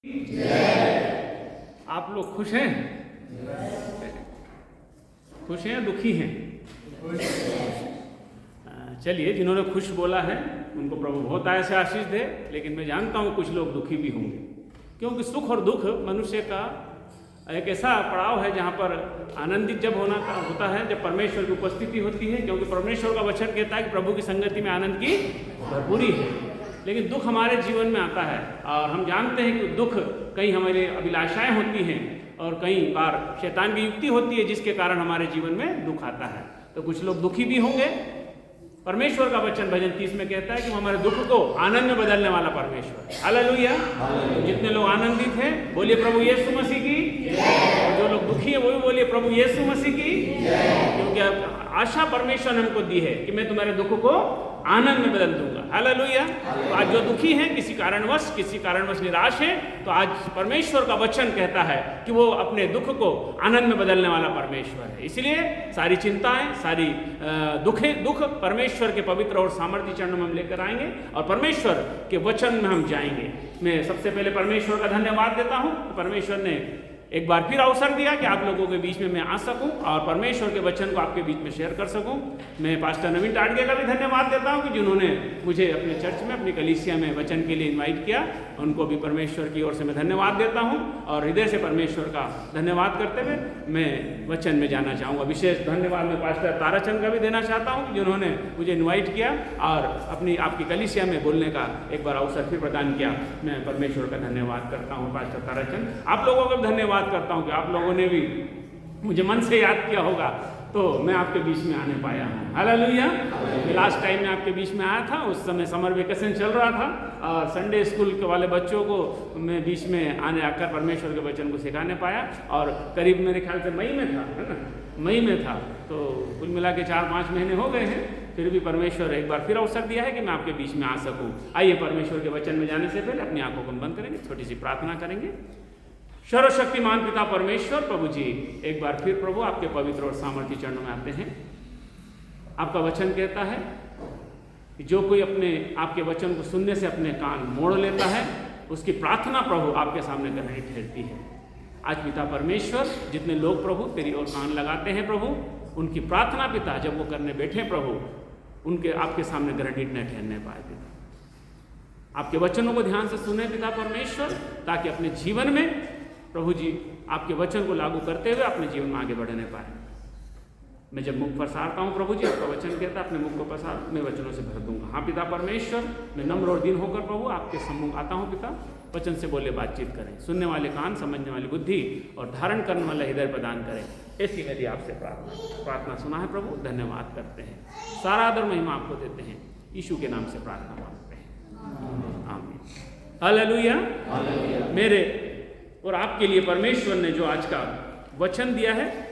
आप लोग खुश हैं? खुश हैं या दुखी हैं? चलिए, जिन्होंने खुश बोला है उनको प्रभु बहुत आय से आशीष दे, लेकिन मैं जानता हूँ कुछ लोग दुखी भी होंगे, क्योंकि सुख और दुख मनुष्य का एक ऐसा पड़ाव है जहाँ पर आनंदित जब होता है जब परमेश्वर की उपस्थिति होती है, क्योंकि परमेश्वर का वचन कहता है कि प्रभु की संगति में आनंद की भरपूरी है। लेकिन दुख हमारे जीवन में आता है और हम जानते हैं कि दुख कई हमारे अभिलाषाएं होती हैं और कई बार शैतान की युक्ति होती है जिसके कारण हमारे जीवन में दुख आता है। तो कुछ लोग दुखी भी होंगे। परमेश्वर का वचन भजन 30 में कहता है कि हमारे दुख को आनंद में बदलने वाला परमेश्वर। हालेलुया। जितने लोग आनंदित हैं बोलिए प्रभु यीशु मसीह की, और जो लोग दुखी हैं वो भी बोलिए प्रभु यीशु मसीह की, क्योंकि आशा परमेश्वर ने हमको दी है कि मैं तुम्हारे दुख को आनंद में बदल दूंगा। हालेलुया। तो आज जो दुखी हैं, किसी कारणवश निराश हैं, तो आज परमेश्वर का वचन कहता है कि वो अपने दुख को आनंद में बदलने वाला परमेश्वर है। इसलिए सारी चिंताएं, सारी दुख परमेश्वर के पवित्र और सामर्थ्य चरणों में हम लेकर आएंगे और परमेश्वर के वचन में हम जाएंगे। मैं सबसे पहले परमेश्वर का धन्यवाद देता हूँ। परमेश्वर ने एक बार फिर अवसर दिया कि आप लोगों के बीच में मैं आ सकूं और परमेश्वर के वचन को आपके बीच में शेयर कर सकूं। मैं पास्टर नवीन टाडगे का भी धन्यवाद देता हूं कि जिन्होंने मुझे अपने चर्च में, अपनी कलीसिया में वचन के लिए इनवाइट किया। उनको भी परमेश्वर की ओर से मैं धन्यवाद देता हूं और हृदय से परमेश्वर का धन्यवाद करते हुए मैं वचन में जाना चाहूँगा। विशेष धन्यवाद मैं पास्टर ताराचंद का भी देना चाहता हूँ जिन्होंने मुझे इन्वाइट किया और आपकी कलीसिया में बोलने का एक बार अवसर फिर प्रदान किया। मैं परमेश्वर का धन्यवाद करता हूँ पास्टर ताराचंद। आप लोगों का भी धन्यवाद करता हूं कि आप लोगों ने भी मुझे मन से याद किया होगा तो मैं आपके बीच में आने पाया हूं। हालेलुया। लास्ट टाइम में आपके बीच में आया था, उस समय समर वेकेशन चल रहा था और संडे स्कूल के वाले बच्चों को मैं बीच में आकर परमेश्वर के वचन को सिखाने पाया और करीब मेरे ख्याल से मई में था, है ना, मई में था। तो कुल मिला के 4-5 महीने हो गए हैं, फिर भी परमेश्वर एक बार फिर अवसर दिया है कि मैं आपके बीच में आ सकूँ। आइए परमेश्वर के वचन में जाने से पहले अपनी आंखों को बंद करेंगे, छोटी सी प्रार्थना करेंगे। सर्वशक्तिमान पिता परमेश्वर प्रभु जी, एक बार फिर प्रभु आपके पवित्र और सामर्थ्य चरणों में आते हैं। आपका वचन कहता है कि जो कोई अपने आपके वचन को सुनने से अपने कान मोड़ लेता है उसकी प्रार्थना प्रभु आपके सामने करनी ठहरती है। आज पिता परमेश्वर, जितने लोग प्रभु तेरी ओर कान लगाते हैं प्रभु, उनकी प्रार्थना पिता जब वो करने बैठे प्रभु, उनके आपके सामने ग्रहणीय न ठहरने पाए पिता। आपके वचनों को ध्यान से सुने पिता परमेश्वर, ताकि अपने जीवन में प्रभु जी आपके वचन को लागू करते हुए अपने जीवन में आगे बढ़ने पाए। मैं जब मुख पसारता हूँ प्रभु जी, आपका वचन कहता है अपने मुख को पसार, मैं वचनों से भर दूंगा। हाँ पिता परमेश्वर, मैं नम्र और दीन होकर प्रभु आपके सम्मुख आता हूँ पिता। वचन से बोले बातचीत करें, सुनने वाले कान, समझने वाली बुद्धि और धारण करने वाला हृदय प्रदान करें। ऐसी मेरी आपसे प्रार्थना सुना है प्रभु, धन्यवाद करते हैं। सारा आदर महिमा आपको देते हैं, यीशु के नाम से प्रार्थना मांगते हैं, आमीन। हालेलुया। मेरे और आपके लिए परमेश्वर ने जो आज का वचन दिया है,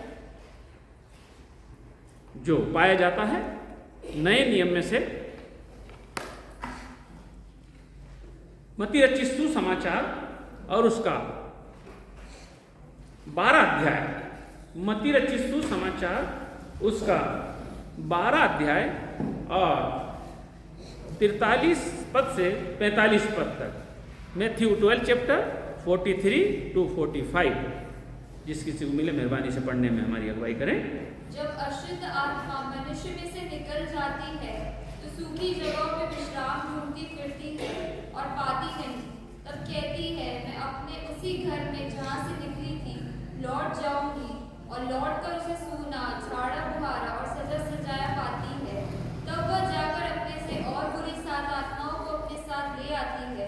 जो पाया जाता है नए नियम में से मत्ती रचित सुसमाचार और उसका 12 अध्याय, मत्ती रचित सुसमाचार उसका 12 अध्याय और 43 पद से 45 पद तक। Matthew 12 chapter 43 to 45। जिस किसी को मिले मेहरबानी से पढ़ने में हमारी अगुवाई करें। जब अशुद्ध आत्मा मनुष्य में से निकल जाती है तो सूखी जगहों पे विश्राम ढूंढती फिरती है और पाती नहीं। तब कहती है, मैं अपने उसी घर में जहाँ से निकली थी लौट जाऊंगी, और लौट कर उसे सूना, झाड़ा बुहारा और सजा सजाया पाती है। तब वह जाकर अपने से और बुरी 7 आत्माओं को अपने साथ ले आती है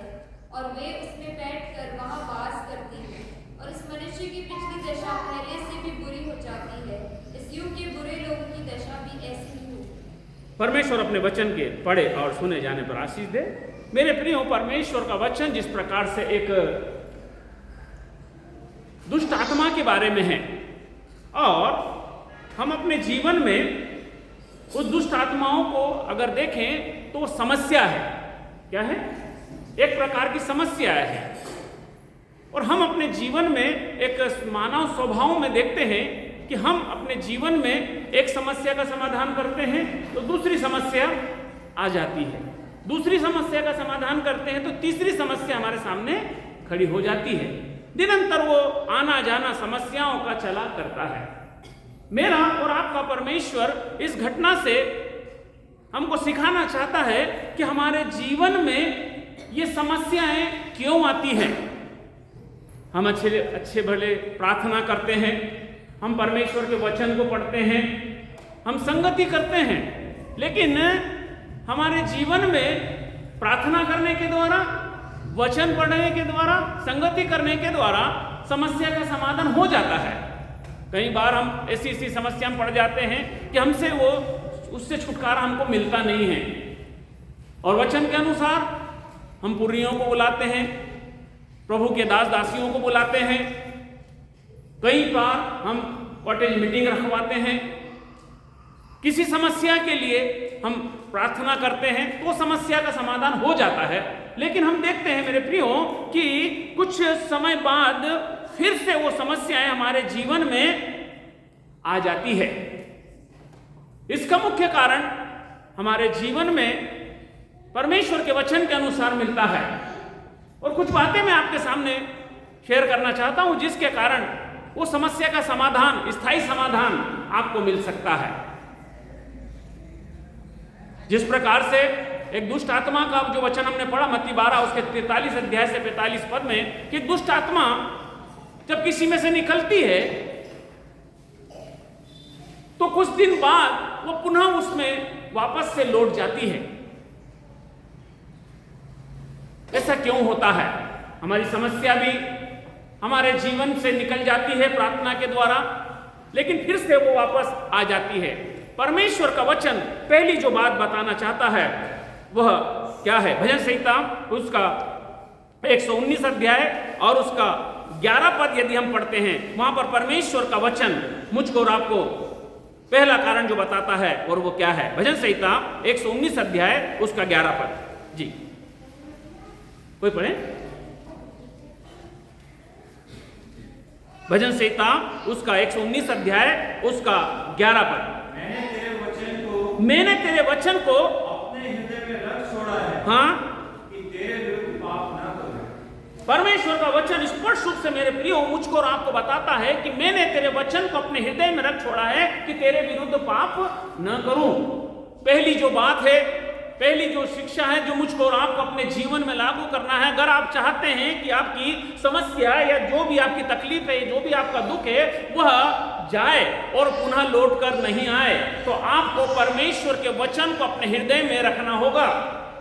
और वे उसमें बैठकर वहाँ वास करती है। और इस मनुष्य की पिछली दशा पहले से भी बुरी हो जाती है। इस युग के बुरे लोगों की दशा भी ऐसी ही हो। परमेश्वर अपने वचन के पढ़े और सुने जाने पर आशीष दे। मेरे प्रियो, परमेश्वर का वचन जिस प्रकार से एक दुष्ट आत्मा के बारे में है और हम अपने जीवन में उस दुष्ट आत्माओं को अगर देखें तो समस्या है। क्या है? एक प्रकार की समस्या है। और हम अपने जीवन में एक मानव स्वभाव में देखते हैं कि हम अपने जीवन में एक समस्या का समाधान करते हैं तो दूसरी समस्या आ जाती है, दूसरी समस्या का समाधान करते हैं तो तीसरी समस्या हमारे सामने खड़ी हो जाती है। निरंतर वो आना जाना समस्याओं का चला करता है। मेरा और आपका परमेश्वर इस घटना से हमको सिखाना चाहता है कि हमारे जीवन में ये समस्याएं क्यों आती हैं। हम अच्छे भले प्रार्थना करते हैं, हम परमेश्वर के वचन को पढ़ते हैं, हम संगति करते हैं, लेकिन हमारे जीवन में प्रार्थना करने के द्वारा, वचन पढ़ने के द्वारा, संगति करने के द्वारा समस्या का समाधान हो जाता है। कई बार हम ऐसी समस्या में पड़ जाते हैं कि हमसे उससे छुटकारा हमको मिलता नहीं है, और वचन के अनुसार हम पुर्रियों को बुलाते हैं, प्रभु के दास दासियों को बुलाते हैं, कई बार हम कॉटेज मीटिंग रखवाते हैं, किसी समस्या के लिए हम प्रार्थना करते हैं तो समस्या का समाधान हो जाता है। लेकिन हम देखते हैं मेरे प्रियो कि कुछ समय बाद फिर से वो समस्याएं हमारे जीवन में आ जाती है। इसका मुख्य कारण हमारे जीवन में परमेश्वर के वचन के अनुसार मिलता है, और कुछ बातें मैं आपके सामने शेयर करना चाहता हूं जिसके कारण वो समस्या का समाधान, स्थायी समाधान आपको मिल सकता है। जिस प्रकार से एक दुष्ट आत्मा का जो वचन हमने पढ़ा मत्ती 12 उसके 43 अध्याय से 45 पद में, कि दुष्ट आत्मा जब किसी में से निकलती है तो कुछ दिन बाद वो पुनः उसमें वापस से लौट जाती है। ऐसा क्यों होता है? हमारी समस्या भी हमारे जीवन से निकल जाती है प्रार्थना के द्वारा, लेकिन फिर से वो वापस आ जाती है। परमेश्वर का वचन पहली जो बात बताना चाहता है वह क्या है? भजन संहिता उसका 119 अध्याय और उसका 11 पद यदि हम पढ़ते हैं, वहां पर परमेश्वर का वचन मुझको और आपको पहला कारण जो बताता है और वो क्या है? भजन संहिता 119 अध्याय उसका 11 पद। जी कोई पढ़े? भजन संहिता उसका 119 अध्याय उसका 11 पद। मैंने तेरे वचन को अपने हृदय में रख छोड़ा है, हाँ, कि तेरे विरुद्ध पाप न करूं। परमेश्वर का वचन स्पष्ट रूप से मेरे प्रियो मुझको और आपको बताता है कि मैंने तेरे वचन को अपने हृदय में रख छोड़ा है कि तेरे विरुद्ध पाप न करूं। पहली जो बात है, पहली जो शिक्षा है जो मुझको और आपको अपने जीवन में लागू करना है, अगर आप चाहते हैं कि आपकी समस्या या जो भी आपकी तकलीफ है, जो भी आपका दुख है, वह जाए और पुनः लौट कर नहीं आए, तो आपको परमेश्वर के वचन को अपने हृदय में रखना होगा।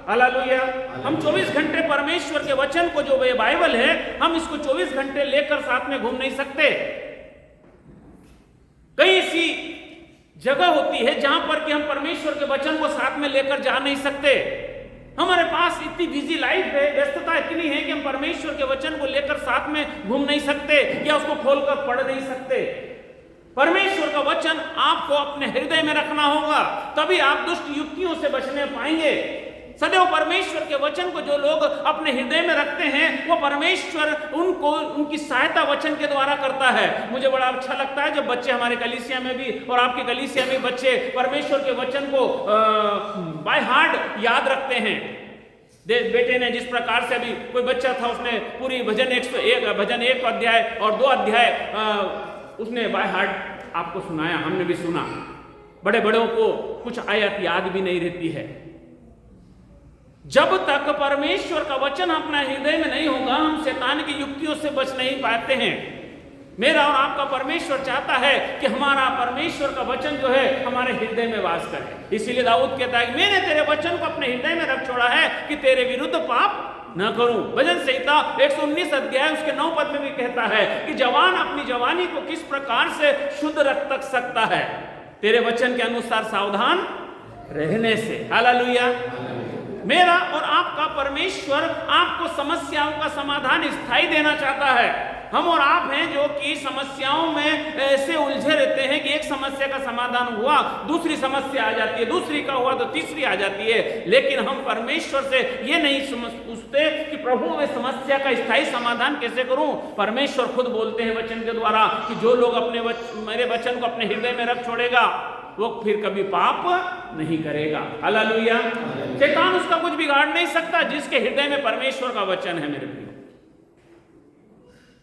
हालेलुया। हम 24 घंटे परमेश्वर के वचन को, जो ये बाइबल है, हम इसको 24 घंटे लेकर साथ में घूम नहीं सकते। कई ऐसी जगह होती है जहां पर कि हम परमेश्वर के वचन को साथ में लेकर जा नहीं सकते। हमारे पास इतनी बिजी लाइफ है, व्यस्तता इतनी है कि हम परमेश्वर के वचन को लेकर साथ में घूम नहीं सकते या उसको खोलकर पढ़ नहीं सकते। परमेश्वर का वचन आपको अपने हृदय में रखना होगा, तभी आप दुष्ट युक्तियों से बचने पाएंगे। सदैव परमेश्वर के वचन को जो लोग अपने हृदय में रखते हैं, वो परमेश्वर उनको उनकी सहायता वचन के द्वारा करता है। मुझे बड़ा अच्छा लगता है जब बच्चे हमारे कलीसिया में भी और आपकी कलीसिया में बच्चे परमेश्वर के वचन को बाय हार्ट याद रखते हैं। बेटे ने जिस प्रकार से, अभी कोई बच्चा था, उसने पूरी भजन 1 अध्याय और 2 अध्याय उसने बाय हार्ट आपको सुनाया, हमने भी सुना। बड़े बड़ों को कुछ आयत याद भी नहीं रहती है। जब तक परमेश्वर का वचन अपना हृदय में नहीं होगा, हम शैतान की युक्तियों से बच नहीं पाते हैं। मेरा और आपका परमेश्वर चाहता है कि हमारा परमेश्वर का वचन जो है हमारे हृदय में वास करे। इसीलिए दाऊद कहता है, मैंने तेरे वचन को अपने हृदय में रख छोड़ा है कि तेरे विरुद्ध पाप न करूं। भजन संहिता 119 अध्याय उसके 9 पद में भी कहता है कि जवान अपनी जवानी को किस प्रकार से शुद्ध रख सकता है? तेरे वचन के अनुसार सावधान रहने से। हालेलुया। मेरा और आपका परमेश्वर आपको समस्याओं का समाधान स्थायी देना चाहता है। हम और आप हैं जो कि समस्याओं में ऐसे उलझे रहते हैं कि एक समस्या का समाधान हुआ, दूसरी समस्या आ जाती है, दूसरी का हुआ तो तीसरी आ जाती है। लेकिन हम परमेश्वर से ये नहीं पूछते कि प्रभु मैं समस्या का स्थायी समाधान कैसे करूं। परमेश्वर खुद बोलते हैं वचन के द्वारा कि जो लोग मेरे वचन को अपने हृदय में रख छोड़ेगा वो फिर कभी पाप नहीं करेगा। हालेलुया। शैतान उसका कुछ बिगाड़ नहीं सकता जिसके हृदय में परमेश्वर का वचन है। मेरे प्रियो,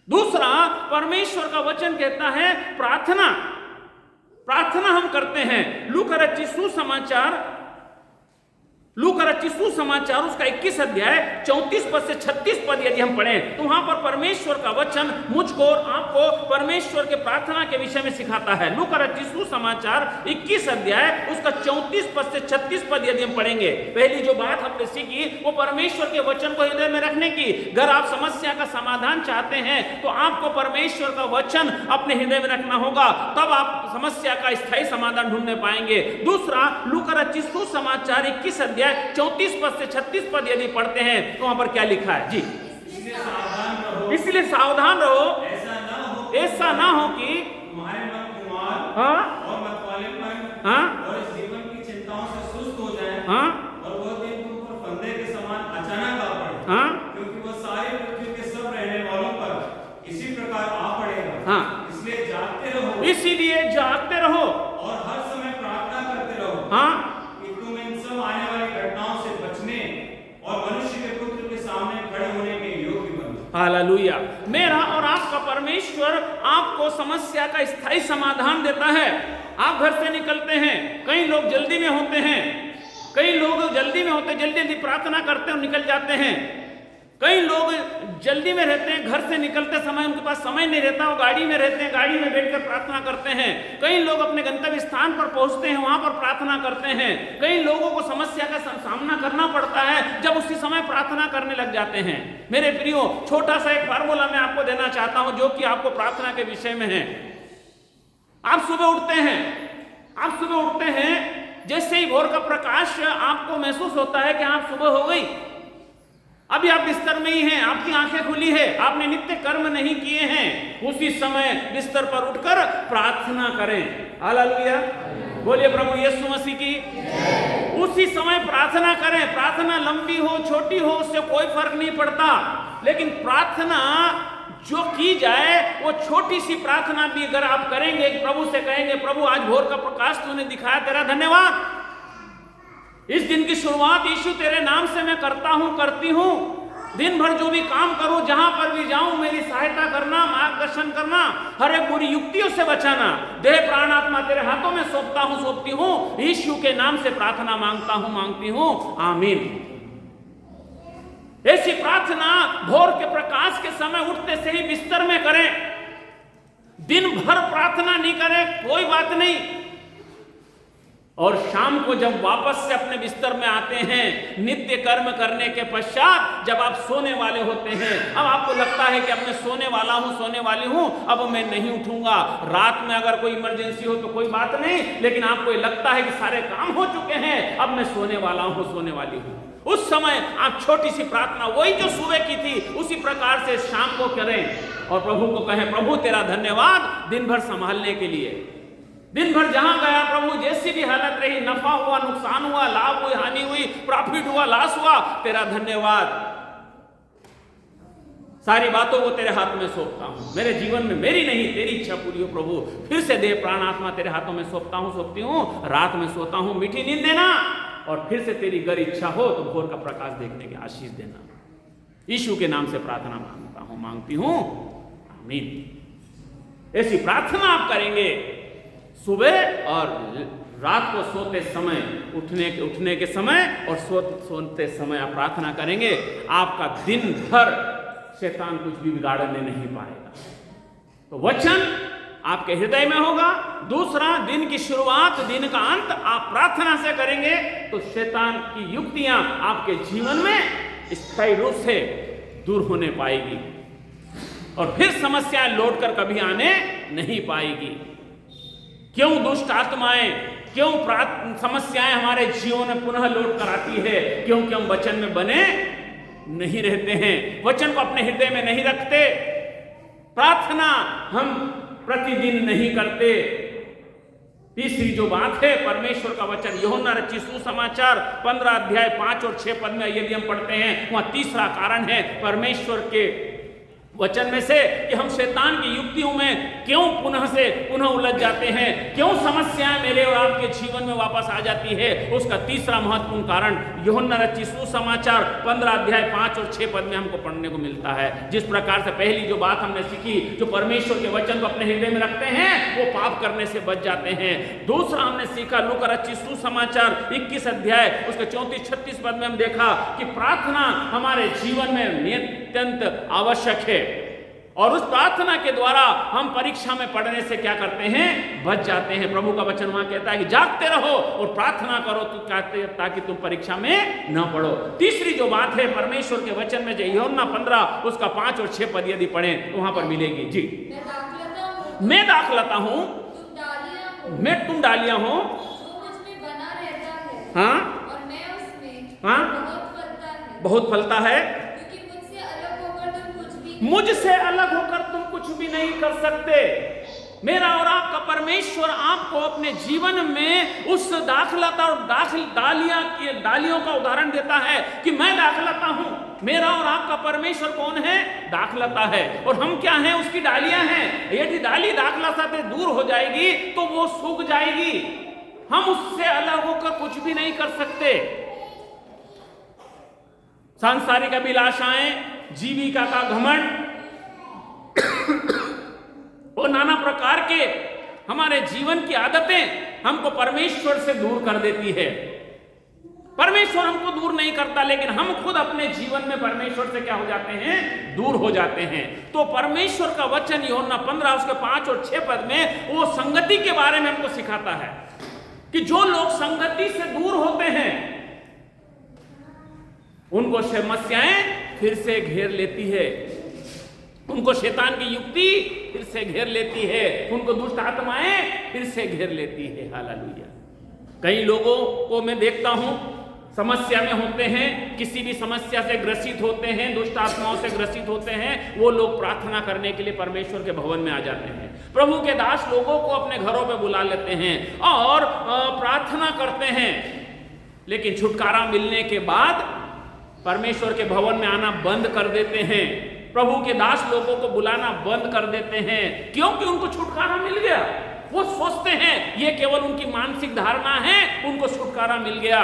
दूसरा, परमेश्वर का वचन कहता है प्रार्थना हम करते हैं। लूका रचित सुसमाचार उसका 21 अध्याय 34 पद से 36 पद यदि हम पढ़ें तो वहां पर परमेश्वर का वचन मुझको और आपको परमेश्वर के प्रार्थना के विषय में सिखाता है। लूका रचित सुसमाचार 21 अध्याय उसका 34 पद से 36 पद यदि हम पढ़ेंगे, पहली जो बात हमने सीखी वो परमेश्वर के वचन को हृदय में रखने की। अगर आप समस्या का समाधान चाहते हैं तो आपको परमेश्वर का वचन अपने हृदय में रखना होगा, तब आप समस्या का स्थायी समाधान ढूंढने पाएंगे। दूसरा, लूका रचित सुसमाचार 21 अध्याय 34 पद से 36 पद यदि पढ़ते हैं तो वहां पर क्या लिखा है जी? इसलिए सावधान रहो, ऐसा ना हो कि तुम्हारे मन कुमार हाँ और मतवालेपन हाँ और इस जीवन की चिंताओं से सुस्त हो जाएं हाँ और वह दिन तुम पर फंदे के समान अचानक आ पड़े, हाँ क्योंकि वह सारी पृथ्वी के सब रहने वालों पर इसी प्रकार आ पड़ेगा। हाँ, इसलिए जागते रहो और हर समय प्रार्थना करते रहो हाँ कि तुम इन सब आने वाली घटनाओं से बचने और मनुष्य के पुत्र के सामने खड़े होने के योग्य बनो। हालेलुया। मेरा और आपका परमेश्वर आपको समस्या का स्थायी समाधान देता है। आप घर से निकलते हैं, कई लोग जल्दी में होते हैं, जल्दी प्रार्थना करते हैं और निकल जाते हैं। कई लोग जल्दी में रहते हैं, घर से निकलते समय उनके पास समय नहीं रहता, वो गाड़ी में रहते हैं, गाड़ी में बैठकर प्रार्थना करते हैं। कई लोग अपने गंतव्य स्थान पर पहुंचते हैं, वहां पर प्रार्थना करते हैं। कई लोगों को समस्या का सामना करना पड़ता है, जब उसी समय प्रार्थना करने लग जाते हैं। मेरे प्रियो, छोटा सा एक फार्मूला मैं आपको देना चाहता हूं जो कि आपको प्रार्थना के विषय में है। आप सुबह उठते हैं, जैसे ही भोर का प्रकाश आपको महसूस होता है कि आप सुबह हो गई, अभी आप बिस्तर में ही हैं, आपकी आंखें खुली है, आपने नित्य कर्म नहीं किए हैं, उसी समय बिस्तर पर उठकर प्रार्थना करें। हालेलुया, बोलिए प्रभु यीशु मसीह की। उसी समय प्रार्थना करें। प्रार्थना लंबी हो छोटी हो उससे कोई फर्क नहीं पड़ता, लेकिन प्रार्थना जो की जाए वो छोटी सी प्रार्थना भी अगर आप करेंगे, प्रभु से कहेंगे प्रभु आज भोर का प्रकाश तूने दिखाया, तेरा धन्यवाद। इस दिन की शुरुआत यीशु तेरे नाम से मैं करती हूं। दिन भर जो भी काम करूं, जहां पर भी जाऊं, मेरी सहायता करना, मार्गदर्शन करना, हर एक बुरी युक्तियों से बचाना। देह प्राण आत्मा तेरे हाथों में सौंपती हूं। यीशु के नाम से प्रार्थना मांगती हूं। आमीन। ऐसी प्रार्थना भोर के प्रकाश के समय उठते से ही बिस्तर में करें। दिन भर प्रार्थना नहीं करें, कोई बात नहीं। और शाम को जब वापस से अपने बिस्तर में आते हैं, नित्य कर्म करने के पश्चात जब आप सोने वाले होते हैं, अब आपको लगता है कि अब मैं सोने वाली हूं, अब मैं नहीं उठूंगा। रात में अगर कोई इमरजेंसी हो तो कोई बात नहीं, लेकिन आपको लगता है कि सारे काम हो चुके हैं, अब मैं सोने वाली हूं। उस समय आप छोटी सी प्रार्थना वही जो सुबह की थी उसी प्रकार से शाम को करें और प्रभु को कहें प्रभु तेरा धन्यवाद दिन भर संभालने के लिए। दिन भर जहां गया प्रभु, जैसी भी हालत रही, नफा हुआ, नुकसान हुआ, लाभ हुई, हानि हुई, प्रॉफिट हुआ, लॉस हुआ, तेरा धन्यवाद। सारी बातों को तेरे हाथ में सौंपता हूं। मेरे जीवन में मेरी नहीं तेरी इच्छा पूरी हो प्रभु। फिर से देह प्राण आत्मा तेरे हाथों में सौंपती हूं। रात में सोता हूं, मीठी नींद देना, और फिर से तेरी अगर इच्छा हो तो भोर का प्रकाश देखने की आशीष देना। यीशु के नाम से प्रार्थना मांगती हूं। आमीन। ऐसी प्रार्थना आप करेंगे सुबह और रात को सोते समय, उठने के समय और सोते समय आप प्रार्थना करेंगे। आपका दिन भर शैतान कुछ भी बिगाड़ने नहीं पाएगा। तो वचन आपके हृदय में होगा। दूसरा, दिन की शुरुआत, दिन का अंत आप प्रार्थना से करेंगे तो शैतान की युक्तियां आपके जीवन में स्थायी रूप से दूर होने पाएगी और फिर समस्याएं लौटकर कभी आने नहीं पाएगी। क्यों दुष्ट आत्माएं, क्यों समस्याएं हमारे जीवन में पुनः लौट कर आती है? क्योंकि हम वचन में बने नहीं रहते हैं, वचन को अपने हृदय में नहीं रखते, प्रार्थना हम प्रतिदिन नहीं करते। तीसरी जो बात है, परमेश्वर का वचन यूहन्ना रचित सुसमाचार 15 अध्याय 5 और 6 पद में यदि हम पढ़ते हैं, वहां तीसरा कारण है परमेश्वर के वचन में से कि हम शैतान की युक्तियों में क्यों पुनः उलझ जाते हैं, क्यों समस्याएं मेरे और आपके जीवन में वापस आ जाती है। उसका तीसरा महत्वपूर्ण कारण यूहन्ना रचित सुसमाचार 15 अध्याय 5 और 6 पद में हमको पढ़ने को मिलता है। जिस प्रकार से पहली जो बात हमने सीखी, जो परमेश्वर के वचन को अपने हृदय में रखते हैं वो पाप करने से बच जाते हैं। दूसरा हमने सीखा लूका रचित सुसमाचार 21 अध्याय उसके 34-36 पद में हम देखा कि प्रार्थना हमारे जीवन में अत्यंत आवश्यक है, और उस प्रार्थना के द्वारा हम परीक्षा में पढ़ने से क्या करते हैं, बच जाते हैं। प्रभु का वचन वहां कहता है कि जागते रहो और प्रार्थना करो ताकि तुम परीक्षा में न पढ़ो। तीसरी जो बात है परमेश्वर के वचन में, जो यूहन्ना 15 उसका 5 और 6 पद यदि पढ़ें तो वहां पर मिलेगी। जी, मैं दाखलता हूं, तुम डालियां हो, हाँ, और मैं उसमें हाँ, बहुत फलता है, मुझसे अलग होकर तुम कुछ भी नहीं कर सकते। मेरा और आपका परमेश्वर आपको अपने जीवन में उस दाखलता और डालियों का उदाहरण देता है कि मैं दाखलता हूं। मेरा और आपका परमेश्वर कौन है? दाखलता है, और हम क्या हैं? उसकी डालियां हैं। यदि डाली दाखलता से दूर हो जाएगी तो वो सूख जाएगी, हम उससे अलग होकर कुछ भी नहीं कर सकते। सांसारिक अभिलाषाएं, जीविका का घमंड और नाना प्रकार के हमारे जीवन की आदतें हमको परमेश्वर से दूर कर देती है। परमेश्वर हमको दूर नहीं करता, लेकिन हम खुद अपने जीवन में परमेश्वर से क्या हो जाते हैं? दूर हो जाते हैं। तो परमेश्वर का वचन यूहन्ना 15 उसके 5 और 6 पद में वो संगति के बारे में हमको सिखाता है कि जो लोग संगति से दूर होते हैं उनको समस्याएं फिर से घेर लेती है, उनको शैतान की युक्ति फिर से घेर लेती है, उनको दुष्ट आत्माएं फिर से घेर लेती है। हालेलुया। कई लोगों को मैं देखता हूं समस्या में होते हैं, किसी भी समस्या से ग्रसित होते हैं, दुष्ट आत्माओं से ग्रसित होते हैं, वो लोग प्रार्थना करने के लिए परमेश्वर के भवन में आ जाते हैं। प्रभु के दास लोगों को अपने घरों पे बुला लेते हैं और प्रार्थना करते हैं, लेकिन छुटकारा मिलने के बाद परमेश्वर के भवन में आना बंद कर देते हैं, प्रभु के दास लोगों को बुलाना बंद कर देते हैं, क्योंकि उनको छुटकारा मिल गया। वो सोचते हैं ये केवल उनकी मानसिक धारणा है, उनको छुटकारा मिल गया,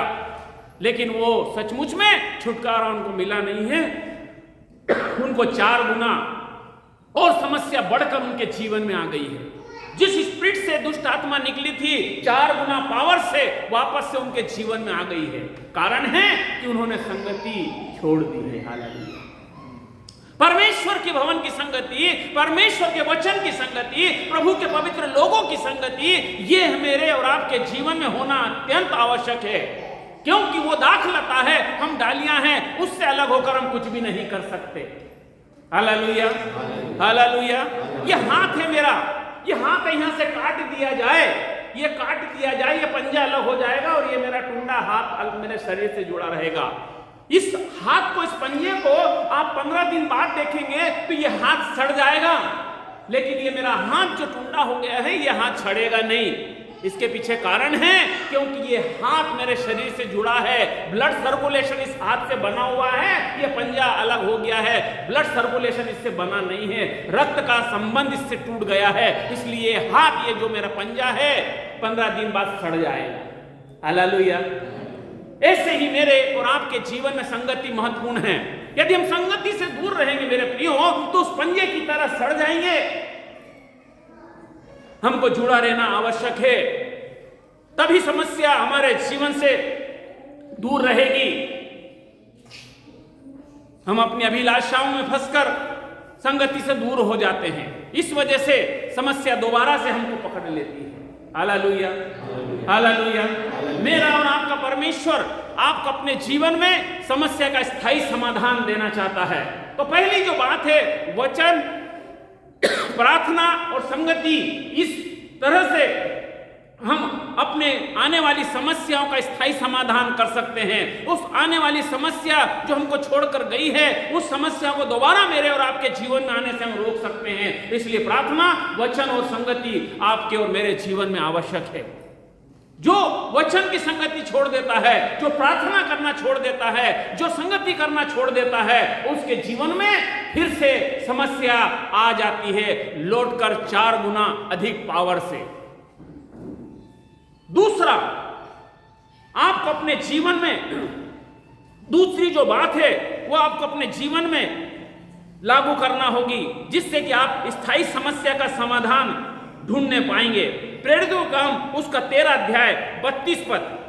लेकिन वो सचमुच में छुटकारा उनको मिला नहीं है। उनको 4 गुना और समस्या बढ़कर उनके जीवन में आ गई है। जिस स्पिरिट से दुष्ट आत्मा निकली थी 4 गुना पावर से वापस से उनके जीवन में आ गई है। कारण है कि उन्होंने संगति छोड़ दी है। हालेलुया। परमेश्वर के भवन की संगति, परमेश्वर के वचन की संगति, प्रभु के पवित्र लोगों की संगति, ये मेरे और आपके जीवन में होना अत्यंत आवश्यक है, क्योंकि वो दाखलता है, हम डालियां हैं, उससे अलग होकर हम कुछ भी नहीं कर सकते। Hallelujah, hallelujah. ये हाथ है मेरा, ये हाथ यहां से काट दिया जाए, ये काट दिया जाए, ये पंजा अलग हो जाएगा और ये मेरा टुंडा हाथ मेरे शरीर से जुड़ा रहेगा। इस हाथ को, इस पंजे को आप 15 दिन बाद देखेंगे तो ये हाथ सड़ जाएगा, लेकिन ये मेरा हाथ जो टुंडा हो गया है ये हाथ सड़ेगा नहीं। इसके पीछे कारण है क्योंकि ये हाथ मेरे शरीर से जुड़ा है, ब्लड सर्कुलेशन इस हाथ से बना हुआ है, ये पंजा अलग हो गया है, ब्लड सर्कुलेशन इससे बना नहीं है, रक्त का संबंध इससे टूट गया है, इसलिए हाथ, ये जो मेरा पंजा है 15 दिन बाद सड़ जाएगा। हालेलुया। ऐसे ही मेरे और आपके जीवन में संगति महत्वपूर्ण है। यदि हम संगति से दूर रहेंगे मेरे प्रियो, तो उस पंजे की तरह सड़ जाएंगे। हमको जुड़ा रहना आवश्यक है, तभी समस्या हमारे जीवन से दूर रहेगी। हम अपनी अभिलाषाओं में फंसकर संगति से दूर हो जाते हैं, इस वजह से समस्या दोबारा से हमको पकड़ लेती है। Hallelujah, hallelujah. मेरा और आपका परमेश्वर आपको अपने जीवन में समस्या का स्थायी समाधान देना चाहता है। तो पहली जो बात है, वचन, प्रार्थना और संगति, इस तरह से हम अपने आने वाली समस्याओं का स्थायी समाधान कर सकते हैं। उस आने वाली समस्या जो हमको छोड़कर गई है, उस समस्या को दोबारा मेरे और आपके जीवन में आने से हम रोक सकते हैं। इसलिए प्रार्थना, वचन और संगति आपके और मेरे जीवन में आवश्यक है। जो वचन की संगति छोड़ देता है, जो प्रार्थना करना छोड़ देता है, जो संगति करना छोड़ देता है, उसके जीवन में फिर से समस्या आ जाती है, लौटकर 4 गुना अधिक पावर से। दूसरा, आपको अपने जीवन में दूसरी जो बात है वो आपको अपने जीवन में लागू करना होगी, जिससे कि आप स्थायी समस्या का समाधान ढूंढने पाएंगे। प्रेरितों का काम उसका 13 अध्याय 32 पद,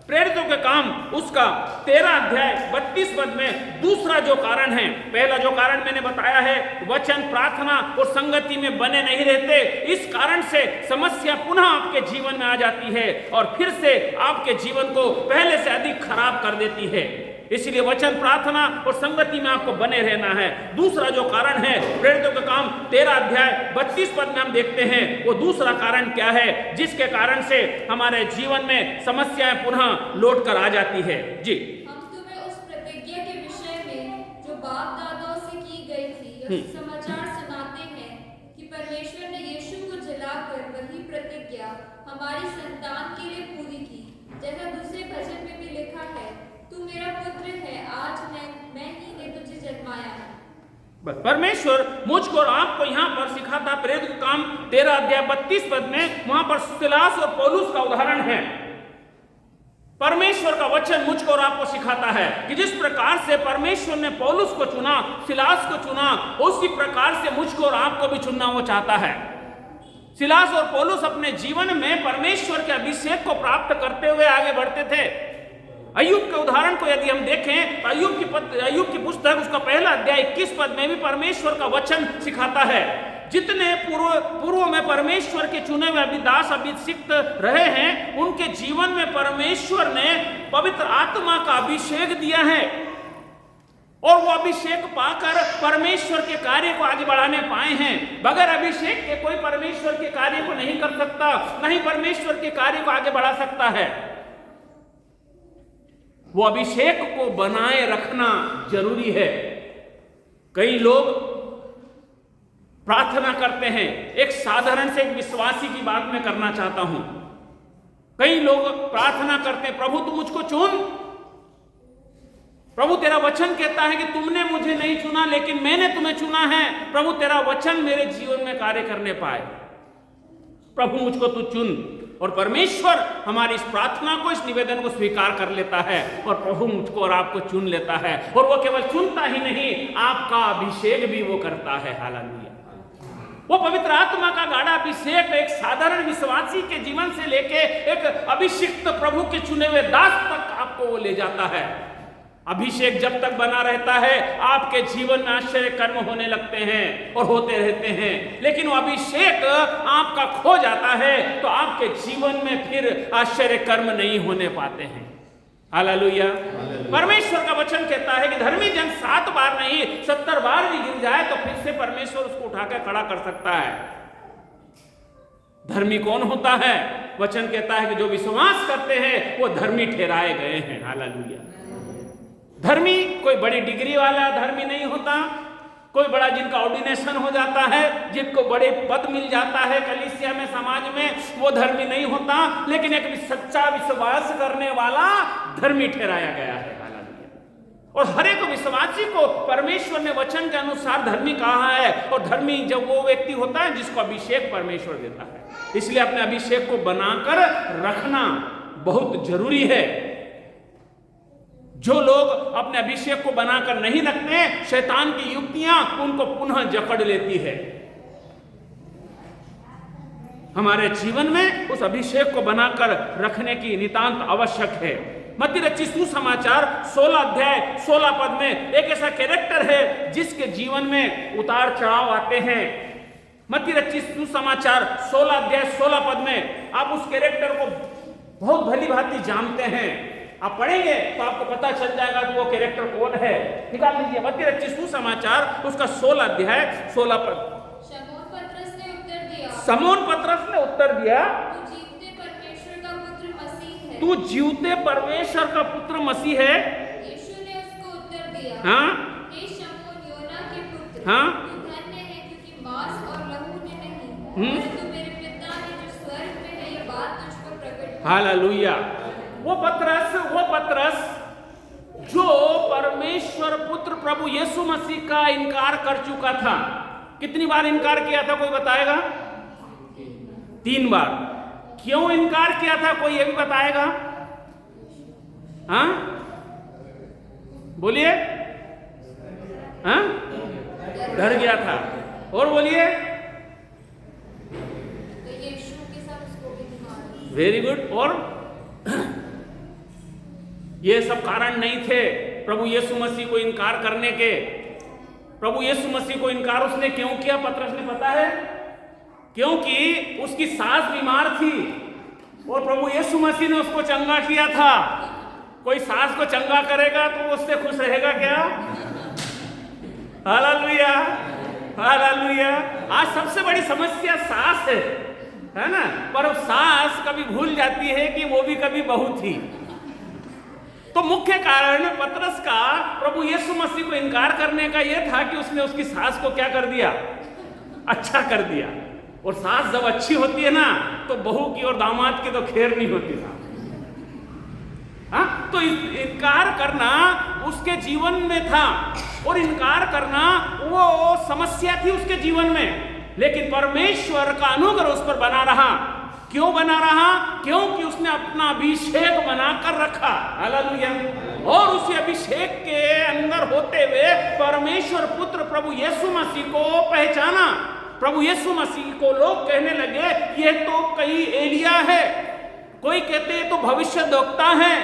प्रेरितों के काम उसका 13 अध्याय 32 पद में दूसरा जो कारण है, पहला जो कारण मैंने बताया है, वचन, प्रार्थना और संगति में बने नहीं रहते, इस कारण से समस्या पुनः आपके जीवन में आ जाती है और फिर से आपके जीवन को पहले से अधिक खराब कर देती है। इसलिए वचन, प्रार्थना और संगति में आपको बने रहना है। दूसरा जो कारण है, प्रेरितों का काम 13 अध्याय 32 पद में हम देखते हैं, वो दूसरा कारण क्या है जिसके कारण से हमारे जीवन में समस्याएं पुनः लौट कर आ जाती है। जी, हम तुम्हें उस प्रतिज्ञा के विषय में जो बाप दादाओं से की गई थी समाचार सुनाते हैं कि परमेश्वर ने यीशु को जलाकर वही प्रतिज्ञा हमारी संतान के लिए पूरी की, जैसा दूसरे भजन में भी लिखा है, तू मेरा पुत्र है, आज मैं ही ने तुझे जन्माया है। परमेश्वर मुझको और आपको यहाँ पर सिखाता, प्रेरित काम 13 अध्याय 32 पद में वहां पर सिलास और पौलुस का उदाहरण है। परमेश्वर का वचन मुझको और आपको सिखाता है कि जिस प्रकार से परमेश्वर ने पौलुस को चुना, सिलास को चुना, उसी प्रकार से मुझको और आपको भी चुनना वो चाहता है। सिलास और पौलुस अपने जीवन में परमेश्वर के अभिषेक को प्राप्त करते हुए आगे बढ़ते थे। अय्यूब के उदाहरण को यदि हम देखें तो अय्यूब की पुस्तक उसका पहला अध्याय 21 पद में भी परमेश्वर का वचन सिखाता है, जितने पूर्व में परमेश्वर के चुने हुए अभिदास अभिषिक्त रहे हैं, उनके जीवन में परमेश्वर ने पवित्र आत्मा का अभिषेक दिया है और वो अभिषेक पाकर परमेश्वर के कार्य को आगे बढ़ाने पाए हैं। बगैर अभिषेक के कोई परमेश्वर के कार्य को नहीं कर सकता, नहीं परमेश्वर के कार्य को आगे बढ़ा सकता है। वो अभिषेक को बनाए रखना जरूरी है। कई लोग प्रार्थना करते हैं, एक साधारण से एक विश्वासी की बात मैं करना चाहता हूं। कई लोग प्रार्थना करते हैं, प्रभु तू मुझको चुन, प्रभु तेरा वचन कहता है कि तुमने मुझे नहीं चुना लेकिन मैंने तुम्हें चुना है, प्रभु तेरा वचन मेरे जीवन में कार्य करने पाए, प्रभु मुझको तू चुन। और परमेश्वर हमारी इस प्रार्थना को, इस निवेदन को स्वीकार कर लेता है और प्रभु मुझको और आपको चुन लेता है। और वो केवल चुनता ही नहीं, आपका अभिषेक भी वो करता है। हालेलुया। वो पवित्र आत्मा का गाढ़ा अभिषेक एक साधारण विश्वासी के जीवन से लेके एक अभिषिक्त प्रभु के चुने हुए दास तक आपको वो ले जाता है। अभिषेक जब तक बना रहता है, आपके जीवन में आश्चर्य कर्म होने लगते हैं और होते रहते हैं। लेकिन वो अभिषेक आपका खो जाता है तो आपके जीवन में फिर आश्चर्य कर्म नहीं होने पाते हैं। हालेलुया। परमेश्वर का वचन कहता है कि धर्मी जन 7 बार नहीं 70 बार भी गिर जाए तो फिर से परमेश्वर उसको उठाकर खड़ा कर सकता है। धर्मी कौन होता है? वचन कहता है कि जो विश्वास करते हैं वो धर्मी ठहराए गए हैं। हालेलुया। धर्मी कोई बड़ी डिग्री वाला धर्मी नहीं होता, कोई बड़ा जिनका ऑर्डिनेशन हो जाता है, जिनको बड़े पद मिल जाता है कलीसिया में, समाज में, वो धर्मी नहीं होता। लेकिन एक सच्चा विश्वास करने वाला धर्मी ठहराया गया है। और हर एक विश्वासी को परमेश्वर ने वचन के अनुसार धर्मी कहा है। और धर्मी जब वो व्यक्ति होता है जिसको अभिषेक परमेश्वर देता है। इसलिए अपने अभिषेक को बनाकर रखना बहुत जरूरी है। जो लोग अपने अभिषेक को बनाकर नहीं रखते, शैतान की युक्तियां उनको पुनः जकड़ लेती है। हमारे जीवन में उस अभिषेक को बनाकर रखने की नितांत आवश्यक है। मत्ती रचित सुसमाचार 16 अध्याय 16 पद में एक ऐसा कैरेक्टर है जिसके जीवन में उतार चढ़ाव आते हैं। मत्ती रचित सुसमाचार 16 अध्याय 16 पद में आप उस कैरेक्टर को बहुत भली भांति जानते हैं। आप पढ़ेंगे तो आपको पता चल जाएगा कि वो कैरेक्टर कौन है। निकाल लीजिए मत्ती रचित सुसमाचार उसका 16 अध्याय 16 पद। शमौन पतरस ने उत्तर दिया, शमौन पतरस ने उत्तर दिया, तू जीवते परमेश्वर का पुत्र मसीह है। यीशु ने उसको उत्तर दिया, हाँ, हे शमौन योना के पुत्र, हाँ, तू धन्य है क्योंकि मांस और लहू ने नहीं, परंतु मेरे पिता ने जो स्वर्ग में है ये बात तुझको प्रकट हालेलुया। वो पतरस जो परमेश्वर पुत्र प्रभु यीशु मसीह का इनकार कर चुका था। कितनी बार इनकार किया था, कोई बताएगा? 3 बार। क्यों इनकार किया था, कोई ये भी बताएगा? हाँ, बोलिए। हाँ, डर गया था। और बोलिए। Very good. और ये सब कारण नहीं थे प्रभु यीशु मसीह को इनकार करने के। प्रभु यीशु मसीह को इनकार उसने क्यों किया, पतरस ने, पता है? क्योंकि उसकी सास बीमार थी और प्रभु यीशु मसीह ने उसको चंगा किया था। कोई सास को चंगा करेगा तो वो उससे खुश रहेगा क्या? Hallelujah, hallelujah. आज सबसे बड़ी समस्या सास है ना? पर सास कभी भूल जाती है कि वो भी कभी बहू थी। तो मुख्य कारण पतरस का प्रभु यीशु मसीह को इनकार करने का यह था कि उसने उसकी सास को क्या कर दिया? अच्छा कर दिया। और सास जब अच्छी होती है ना तो बहू की और दामाद की तो खैर नहीं होती था। हाँ, तो इनकार करना उसके जीवन में था और इनकार करना वो समस्या थी उसके जीवन में। लेकिन परमेश्वर का अनुग्रह उस पर बना रहा। क्यों बना रहा? क्योंकि उसने अपना अभिषेक बनाकर रखा। हालेलुया। और उसी अभिषेक के अंदर होते हुए परमेश्वर पुत्र प्रभु यीशु मसीह को पहचाना। प्रभु यीशु मसीह को लोग कहने लगे ये तो कई एलिया है, कोई कहते हैं तो भविष्यद्वक्ता है।